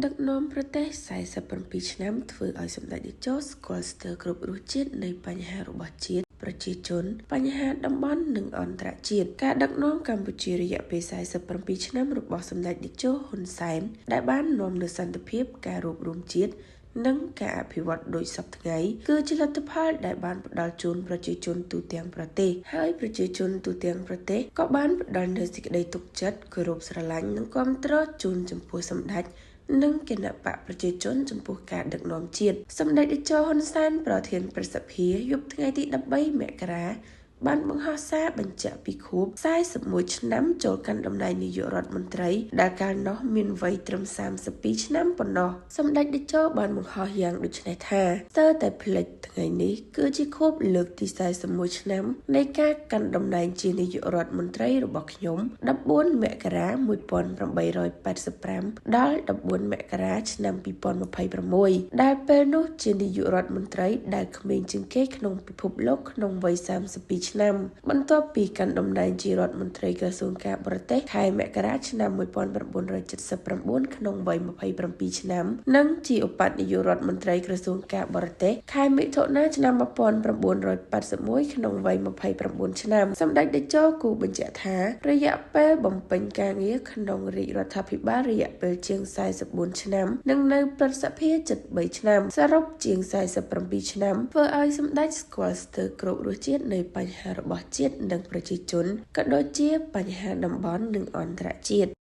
ដឹកនាំប្រទេស47ឆ្នាំធ្វើឲ្យសម្ដេចតេជោស្គាល់ស្ទើរគ្រប់រសជាតិនៃបញ្ហារបស់ជាតិប្រជាជនបញ្ហាតំបន់និងអន្តរជាតិការដឹកនាំកម្ពុជារយៈពេល47ឆ្នាំរបស់សម្ដេចតេជោហ៊ុនសែនដែលបាននាំនូវសន្តិភាពការរួបរวมជាតិនិងការអភិវឌ្ឍដោយសពថ្ងៃគឺជាលទ្ធផលដែលបានផ្ដល់ជូនប្រជាជនទូទាំងប្រទេសហើយប្រជាជនទូទាំងប្រទេសក៏បានផ្ដល់នូវសេចក្តីទុកចិត្តគោរពស្រឡាញ់និងគាំទ្រជូនចំពោះសម្ដេចនិងគណៈបកប្រជាជនចំពោះការដឹកនាំជាតិសម្ដេចតេជោហ៊ុនសែនប្រធានព្រឹទ្ធសភាយប់ថ្ងៃទី13មករាបានបង្ហោះសារបញ្ជាក់ពីខួប41ឆ្នាំចូលកាន់តំណែងនាយករដ្ឋមន្ត្រីដែលកាលនោះមានវ័យត្រឹម32ឆ្នាំប៉ុណ្ណោះសម្ដេចតេជោបានបង្ហោះយ៉ាងដូចនេះថាស្ទើរតែភ្លេចថ្ងៃនេះគឺជាខួបលើកទី41ឆ្នាំនៃការកាន់តំណែងជានាយករដ្ឋមន្ត្រីរបស់ខ្ញុំ14មករា1885ដល់14មករាឆ្នាំ2026ដែលពេលនោះជានាយករដ្ឋមន្ត្រីដែលក្មេងជាងគេក្នុងពិភពលោកក្នុងវ័យ32ឆ្នាំបន្ទាប់ពីកាន់តំណែងជារដ្ឋមន្ត្រីក្រសួងការបរទេសខែមករាឆ្នាំ1979ក្នុងវ័យ27ឆ្នាំនិងជាឧបនាយករដ្ឋមន្ត្រីក្រសួងការបរទេសខែមិថុនាឆ្នាំ1981ក្នុងវ័យ29ឆ្នាំសម្ដេចតេជោគូបញ្ជាក់ថារយៈពេលបំពេញការងារក្នុងរាជរដ្ឋាភិបាលរយៈពេលជាង44ឆ្នាំនិងនៅព្រឹទ្ធសភាជិត3ឆ្នាំសរុបជាង47ឆ្នាំធ្វើឲ្យសម្ដេចស្គាល់ស្ទើរគ្រប់រសជាតិនៃបញ្ហារបស់ជាតិនិងប្រជាជនក៏ដូចជាបញ្ហាតំបន់និងអន្តរជាតិ